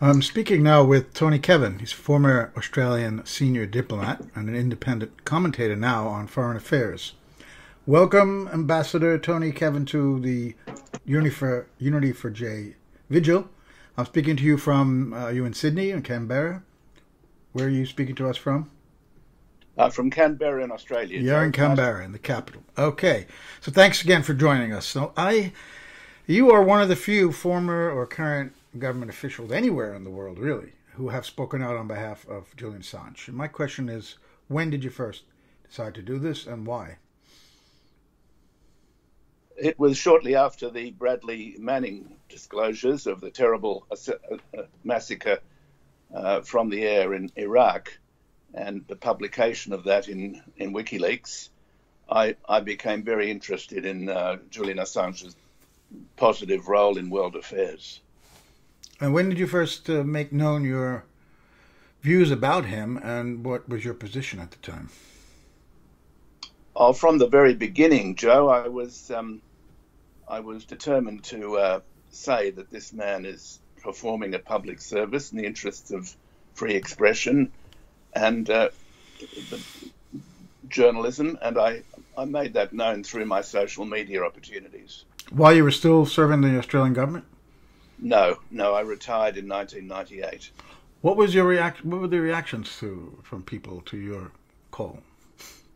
I'm speaking now with Tony Kevin. He's a former Australian senior diplomat and an independent commentator now on foreign affairs. Welcome, Ambassador Tony Kevin, to the Unity for J Vigil. I'm speaking to you from you in Sydney and Canberra. Where are you speaking to us from? From Canberra in Australia. You're in Canberra, in the capital. Okay. So thanks again for joining us. You are one of the few former or current government officials anywhere in the world, really, who have spoken out on behalf of Julian Assange. And my question is, when did you first decide to do this and why? It was shortly after the Bradley Manning disclosures of the terrible massacre from the air in Iraq and the publication of that in WikiLeaks. I became very interested in Julian Assange's positive role in world affairs. And when did you first make known your views about him, and what was your position at the time? Oh, from the very beginning, Joe, I was determined to say that this man is performing a public service in the interests of free expression and journalism, and I made that known through my social media opportunities. While you were still serving the Australian government? No, I retired in 1998. What was your reaction? What were the reactions from people to your call?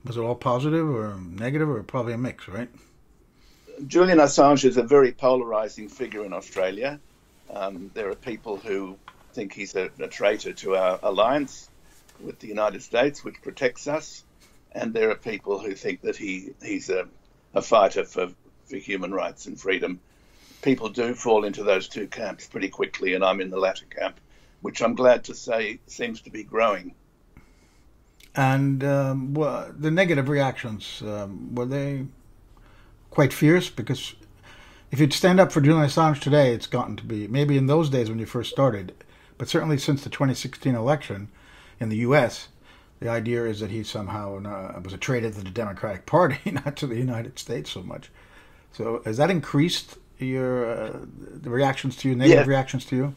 Was it all positive or negative, or probably a mix, right? Julian Assange is a very polarizing figure in Australia. There are people who think he's a traitor to our alliance with the United States, which protects us, and there are people who think that he's a fighter for human rights and freedom. People do fall into those two camps pretty quickly, and I'm in the latter camp, which I'm glad to say seems to be growing. And the negative reactions, were they quite fierce? Because if you'd stand up for Julian Assange today, it's gotten to be, maybe in those days when you first started, but certainly since the 2016 election in the U.S., the idea is that he somehow was a traitor to the Democratic Party, not to the United States so much. So has that increased the reactions to you, negative reactions to you?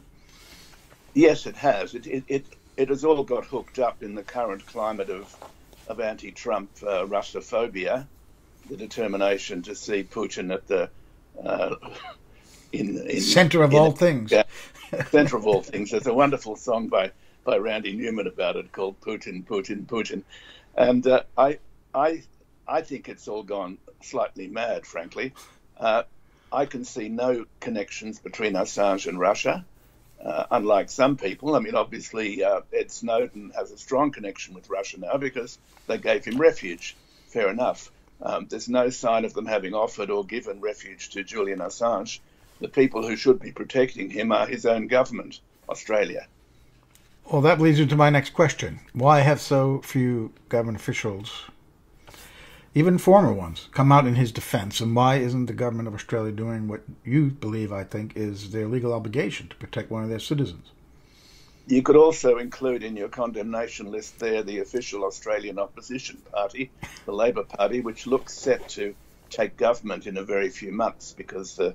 Yes, it has. It has all got hooked up in the current climate of anti-Trump Russophobia, the determination to see Putin at the in center of all things. Yeah, center of all things. There's a wonderful song by Randy Newman about it called Putin, Putin, Putin, and I think it's all gone slightly mad, frankly. I can see no connections between Assange and Russia, unlike some people. I mean, obviously, Ed Snowden has a strong connection with Russia now because they gave him refuge. Fair enough. There's no sign of them having offered or given refuge to Julian Assange. The people who should be protecting him are his own government, Australia. Well, that leads me to my next question. Why have so few government officials, even former ones, come out in his defense? And why isn't the government of Australia doing what you believe, I think, is their legal obligation to protect one of their citizens? You could also include in your condemnation list there the official Australian opposition party, the Labor Party, which looks set to take government in a very few months because the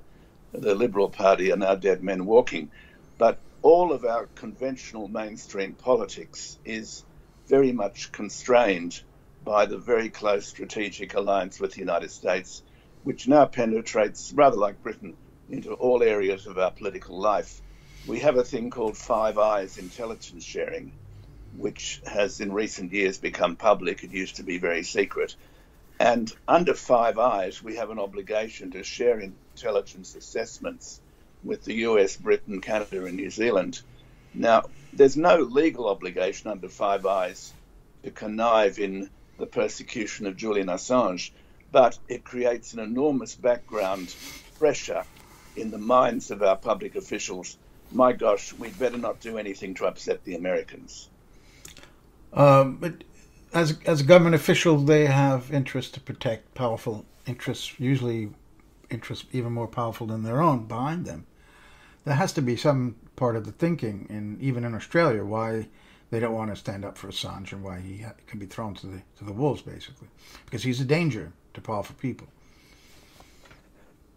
Liberal Party are now dead men walking. But all of our conventional mainstream politics is very much constrained by the very close strategic alliance with the United States, which now penetrates, rather like Britain, into all areas of our political life. We have a thing called Five Eyes intelligence sharing, which has in recent years become public. It used to be very secret. And under Five Eyes, we have an obligation to share intelligence assessments with the US, Britain, Canada, and New Zealand. Now, there's no legal obligation under Five Eyes to connive in the persecution of Julian Assange, but it creates an enormous background pressure in the minds of our public officials. My gosh, we'd better not do anything to upset the Americans. But as government officials, they have interests to protect, powerful interests, usually interests even more powerful than their own, behind them. There has to be some part of the thinking, even in Australia, why they don't want to stand up for Assange and why he can be thrown to the wolves, basically, because he's a danger to powerful people.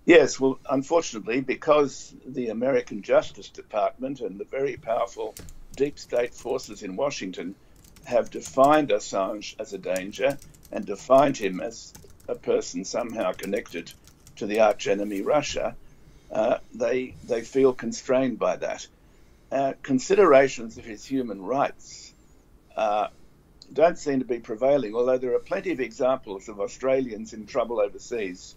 Yes, well, unfortunately, because the American Justice Department and the very powerful deep state forces in Washington have defined Assange as a danger and defined him as a person somehow connected to the archenemy Russia, they feel constrained by that. Considerations of his human rights don't seem to be prevailing, although there are plenty of examples of Australians in trouble overseas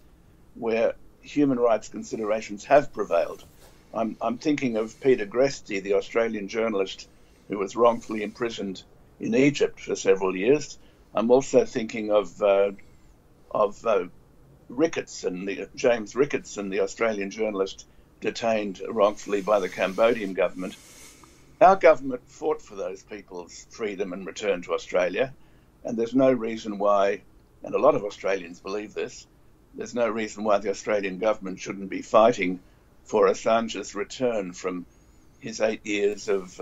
where human rights considerations have prevailed. I'm thinking of Peter Gresti, the Australian journalist who was wrongfully imprisoned in Egypt for several years. I'm also thinking of Ricketson, James Ricketson, the Australian journalist detained wrongfully by the Cambodian government. Our government fought for those people's freedom and return to Australia, and there's no reason why, and a lot of Australians believe this, there's no reason why the Australian government shouldn't be fighting for Assange's return from his 8 years of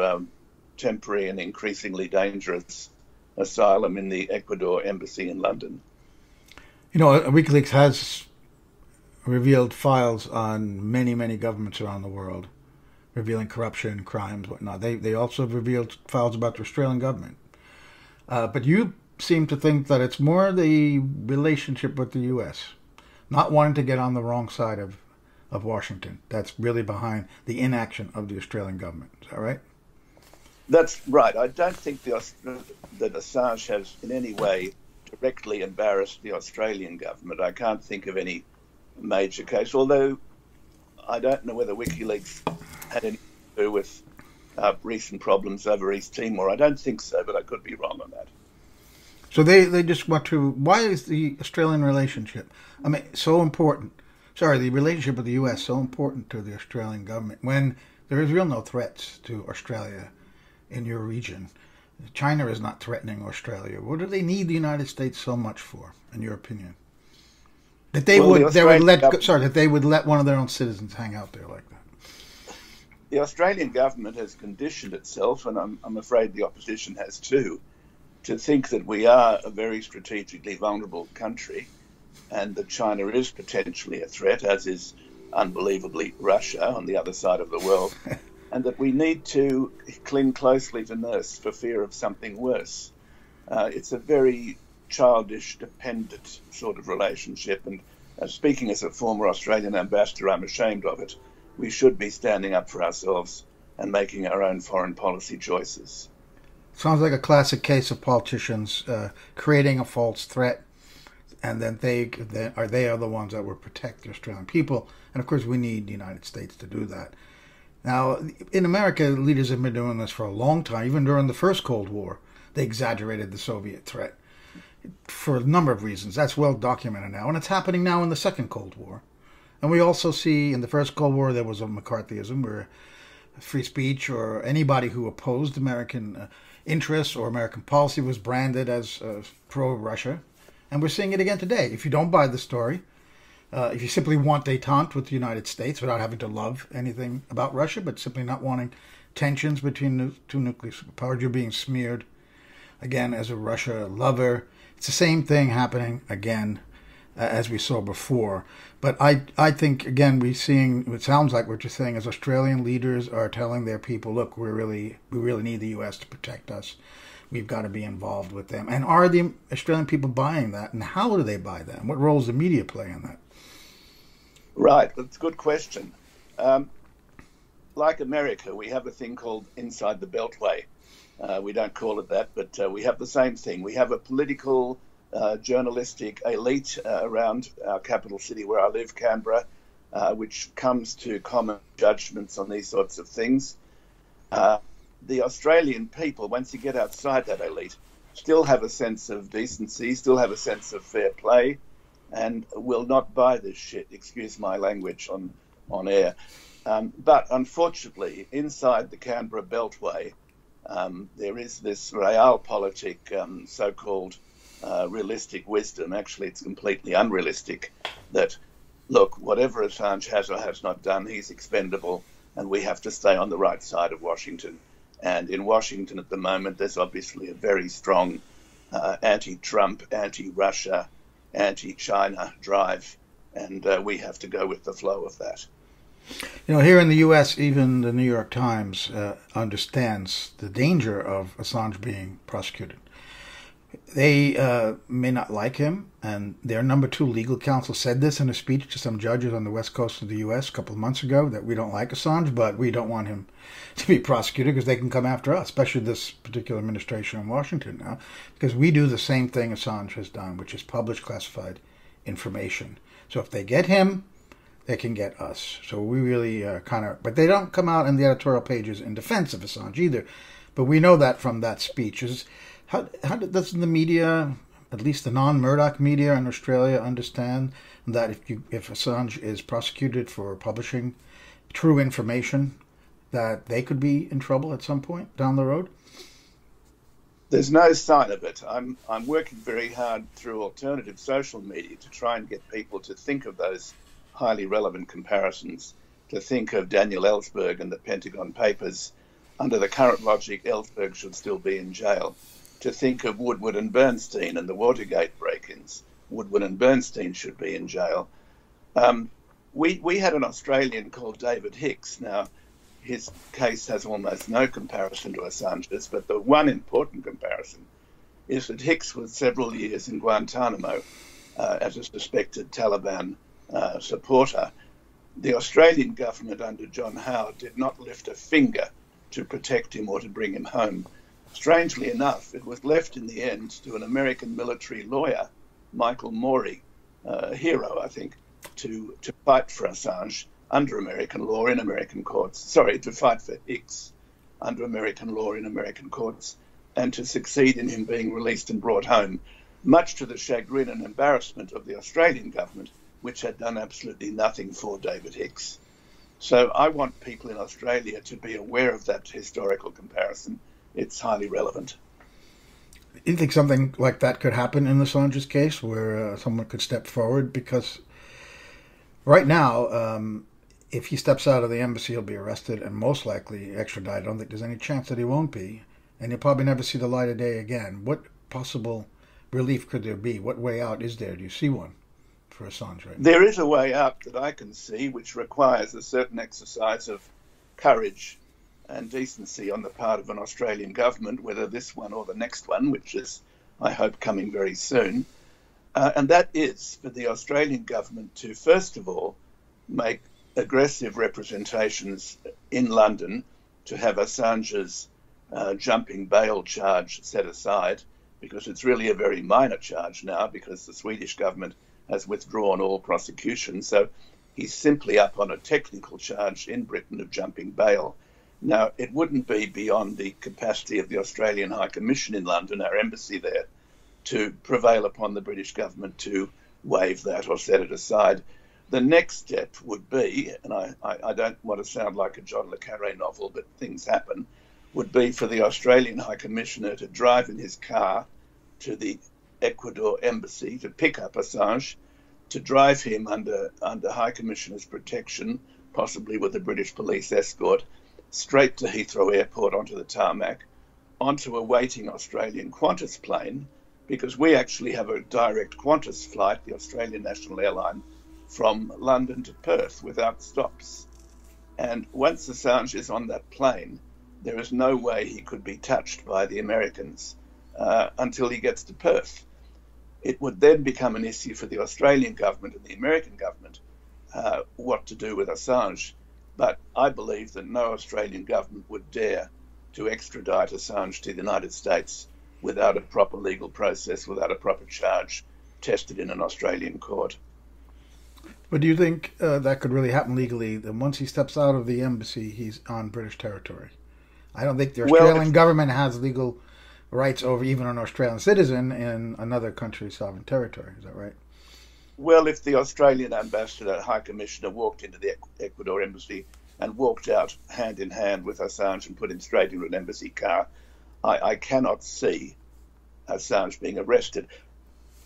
temporary and increasingly dangerous asylum in the Ecuador embassy in London. You know, WikiLeaks has revealed files on many, many governments around the world, revealing corruption, crimes, whatnot. They also have revealed files about the Australian government. But you seem to think that it's more the relationship with the U.S., not wanting to get on the wrong side of Washington. That's really behind the inaction of the Australian government. Is that right? That's right. I don't think that Assange has in any way directly embarrassed the Australian government. I can't think of any major case, although I don't know whether WikiLeaks had anything to do with recent problems over East Timor. I don't think so, but I could be wrong on that. So they just want to... Why is the Australian relationship, so important? Sorry, the relationship with the U.S. so important to the Australian government when there is no threats to Australia in your region? China is not threatening Australia. What do they need the United States so much for, in your opinion? That they would let one of their own citizens hang out there like that. The Australian government has conditioned itself, and I'm afraid the opposition has too, to think that we are a very strategically vulnerable country and that China is potentially a threat, as is unbelievably Russia on the other side of the world, and that we need to cling closely to nurse for fear of something worse. It's a very childish, dependent sort of relationship, and speaking as a former Australian ambassador, I'm ashamed of it. We should be standing up for ourselves and making our own foreign policy choices. Sounds like a classic case of politicians creating a false threat, and then they are the ones that will protect the Australian people. And of course, we need the United States to do that. Now, in America, leaders have been doing this for a long time. Even during the first Cold War, they exaggerated the Soviet threat for a number of reasons. That's well documented now, and it's happening now in the second Cold War. And we also see in the first Cold War there was a McCarthyism where free speech or anybody who opposed American interests or American policy was branded as pro-Russia. And we're seeing it again today. If you don't buy the story, if you simply want détente with the United States without having to love anything about Russia, but simply not wanting tensions between the two nuclear superpowers, you're being smeared again as a Russia lover. It's the same thing happening again as we saw before. But I think, again, we're seeing, it sounds like what you're saying is Australian leaders are telling their people, look, we really need the U.S. to protect us. We've got to be involved with them. And are the Australian people buying that? And how do they buy that? And what role does the media play in that? Right, that's a good question. Like America, we have a thing called Inside the Beltway. We don't call it that, but we have the same thing. We have a political, journalistic elite around our capital city where I live, Canberra, which comes to common judgments on these sorts of things. The Australian people, once you get outside that elite, still have a sense of decency, still have a sense of fair play, and will not buy this shit, excuse my language on air. But unfortunately, inside the Canberra Beltway, there is this realpolitik, so-called realistic wisdom. Actually, it's completely unrealistic that, look, whatever Assange has or has not done, he's expendable, and we have to stay on the right side of Washington. And in Washington at the moment, there's obviously a very strong anti-Trump, anti-Russia, anti-China drive. and we have to go with the flow of that. You know, here in the U.S., even the New York Times understands the danger of Assange being prosecuted. They may not like him, and their number 2 legal counsel said this in a speech to some judges on the west coast of the U.S. a couple of months ago, that we don't like Assange, but we don't want him to be prosecuted because they can come after us, especially this particular administration in Washington now, because we do the same thing Assange has done, which is publish classified information. So if they get him, they can get us. So we really but they don't come out in the editorial pages in defense of Assange either. But we know that from that speech. How does the media, at least the non-Murdoch media in Australia, understand that if Assange is prosecuted for publishing true information, that they could be in trouble at some point down the road? There's no sign of it. I'm working very hard through alternative social media to try and get people to think of those highly relevant comparisons, to think of Daniel Ellsberg and the Pentagon Papers. Under the current logic, Ellsberg should still be in jail. To think of Woodward and Bernstein and the Watergate break-ins. Woodward and Bernstein should be in jail. We had an Australian called David Hicks. Now, his case has almost no comparison to Assange's, but the one important comparison is that Hicks was several years in Guantanamo as a suspected Taliban supporter. The Australian government under John Howard did not lift a finger to protect him or to bring him home. Strangely enough, it was left in the end to an American military lawyer, Michael Morey, a hero, I think, to fight for Assange under American law in American courts. To fight for Hicks under American law in American courts, and to succeed in him being released and brought home, much to the chagrin and embarrassment of the Australian government, which had done absolutely nothing for David Hicks. So I want people in Australia to be aware of that historical comparison. It's highly relevant. You think something like that could happen in Assange's case, where someone could step forward? Because right now, if he steps out of the embassy, he'll be arrested and most likely extradited. I don't think there's any chance that he won't be. And he'll probably never see the light of day again. What possible relief could there be? What way out is there? Do you see one for Assange right now? There is a way out that I can see, which requires a certain exercise of courage and decency on the part of an Australian government, whether this one or the next one, which is, I hope, coming very soon. And that is for the Australian government to, first of all, make aggressive representations in London to have Assange's jumping bail charge set aside, because it's really a very minor charge now, because the Swedish government has withdrawn all prosecution. So he's simply up on a technical charge in Britain of jumping bail. Now, it wouldn't be beyond the capacity of the Australian High Commission in London, our embassy there, to prevail upon the British government to waive that or set it aside. The next step would be, and I don't want to sound like a John le Carré novel, but things happen, would be for the Australian High Commissioner to drive in his car to the Ecuador embassy to pick up Assange, to drive him under High Commissioner's protection, possibly with a British police escort, straight to Heathrow Airport onto the tarmac, onto a waiting Australian Qantas plane, because we actually have a direct Qantas flight, the Australian National Airline, from London to Perth without stops. And once Assange is on that plane, there is no way he could be touched by the Americans until he gets to Perth. It would then become an issue for the Australian government and the American government what to do with Assange. But I believe that no Australian government would dare to extradite Assange to the United States without a proper legal process, without a proper charge tested in an Australian court. But do you think that could really happen legally? That once he steps out of the embassy, he's on British territory? I don't think the Australian government has legal rights over even an Australian citizen in another country's sovereign territory. Is that right? Well, if the Australian ambassador, High Commissioner, walked into the Ecuador embassy and walked out hand in hand with Assange and put him straight into an embassy car, I cannot see Assange being arrested.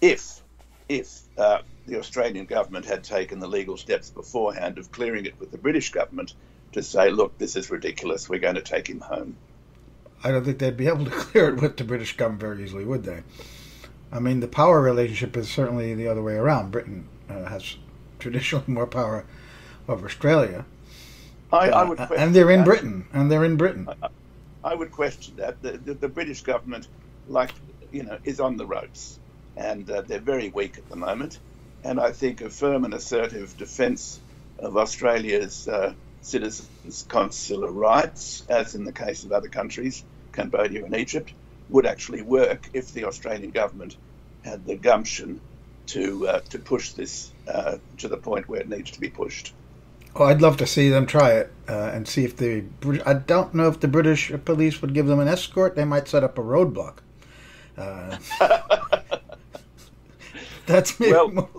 If the Australian government had taken the legal steps beforehand of clearing it with the British government to say, look, this is ridiculous, we're going to take him home. I don't think they'd be able to clear it with the British government very easily, would they? I mean, the power relationship is certainly the other way around. Britain has traditionally more power over Australia. I would question and they're in that. Britain. And they're in Britain. I would question that. The British government, is on the ropes, and they're very weak at the moment. And I think a firm and assertive defence of Australia's citizens' consular rights, as in the case of other countries, Cambodia and Egypt, would actually work if the Australian government had the gumption to push this to the point where it needs to be pushed. Oh, I'd love to see them try it and see if I don't know if the British police would give them an escort. They might set up a roadblock. That's me. Well,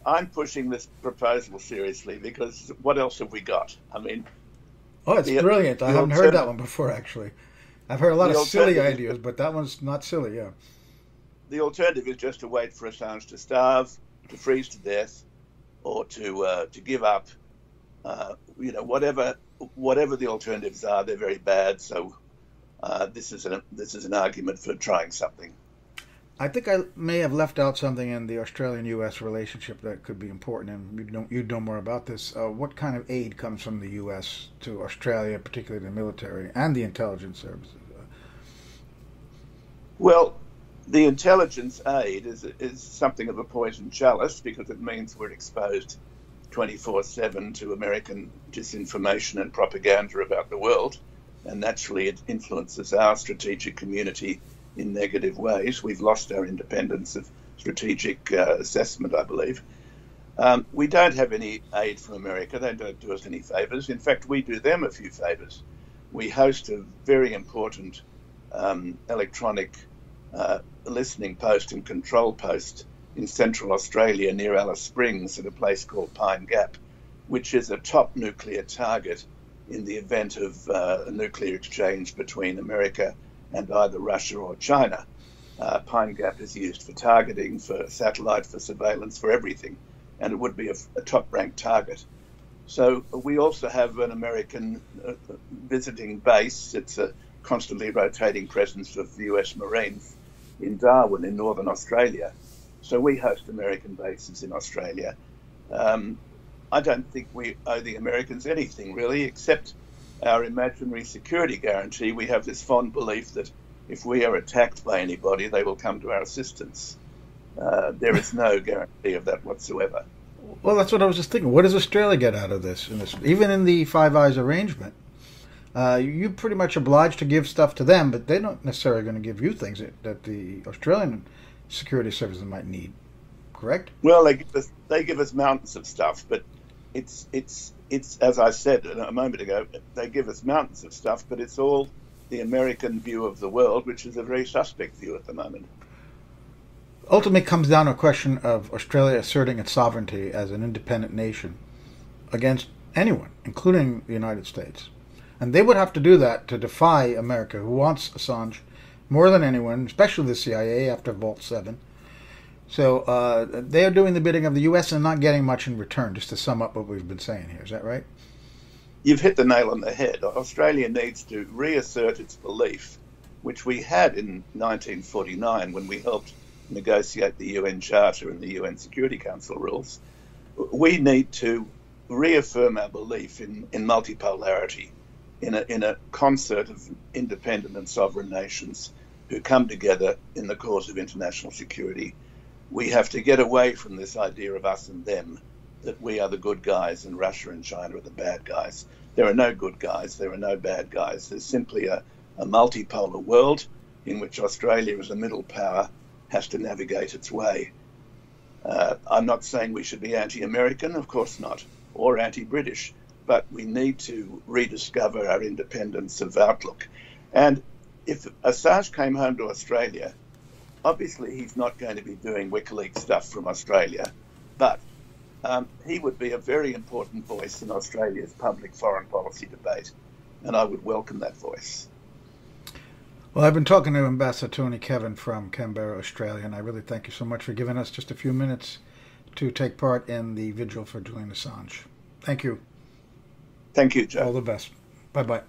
I'm pushing this proposal seriously because what else have we got? I mean, it's brilliant. I haven't heard that one before, actually. I've heard a lot of silly ideas, but that one's not silly. Yeah. The alternative is just to wait for Assange to starve, to freeze to death, or to give up. Whatever the alternatives are, they're very bad. So this is an argument for trying something. I think I may have left out something in the Australian-U.S. relationship that could be important, and you'd know more about this. What kind of aid comes from the U.S. to Australia, particularly the military and the intelligence services? Well, the intelligence aid is something of a poisoned chalice because it means we're exposed 24/7 to American disinformation and propaganda about the world, and naturally it influences our strategic community in negative ways. We've lost our independence of strategic assessment, I believe. We don't have any aid from America. They don't do us any favours. In fact, we do them a few favours. We host a very important electronic listening post and control post in central Australia near Alice Springs at a place called Pine Gap, which is a top nuclear target in the event of a nuclear exchange between America and either Russia or China. Pine Gap is used for targeting, for satellite, for surveillance, for everything, and it would be a top-ranked target. So we also have an American visiting base. It's a constantly rotating presence of the US Marines in Darwin in northern Australia. So we host American bases in Australia. I don't think we owe the Americans anything, really, except our imaginary security guarantee. We have this fond belief that if we are attacked by anybody, they will come to our assistance. There is no guarantee of that whatsoever. Well, that's what I was just thinking. What does Australia get out of this? Even in the Five Eyes arrangement, you're pretty much obliged to give stuff to them, but they're not necessarily going to give you things that the Australian security services might need. Correct? Well, they give us mountains of stuff, but it's as I said a moment ago, they give us mountains of stuff, but it's all the American view of the world, which is a very suspect view at the moment. Ultimately, it comes down to a question of Australia asserting its sovereignty as an independent nation against anyone, including the United States. And they would have to do that to defy America, who wants Assange more than anyone, especially the CIA after Vault 7. So they are doing the bidding of the U.S. and not getting much in return, just to sum up what we've been saying here. Is that right? You've hit the nail on the head. Australia needs to reassert its belief, which we had in 1949 when we helped negotiate the UN Charter and the UN Security Council rules. We need to reaffirm our belief in multipolarity, in a concert of independent and sovereign nations who come together in the cause of international security. We have to get away from this idea of us and them, that we are the good guys and Russia and China are the bad guys. There are no good guys, there are no bad guys. There's simply a multipolar world in which Australia as a middle power has to navigate its way. I'm not saying we should be anti-American, of course not, or anti-British, but we need to rediscover our independence of outlook. And if Assange came home to Australia, obviously he's not going to be doing WikiLeaks stuff from Australia, but he would be a very important voice in Australia's public foreign policy debate, and I would welcome that voice. Well, I've been talking to Ambassador Tony Kevin from Canberra, Australia, and I really thank you so much for giving us just a few minutes to take part in the vigil for Julian Assange. Thank you. Thank you, Joe. All the best. Bye-bye.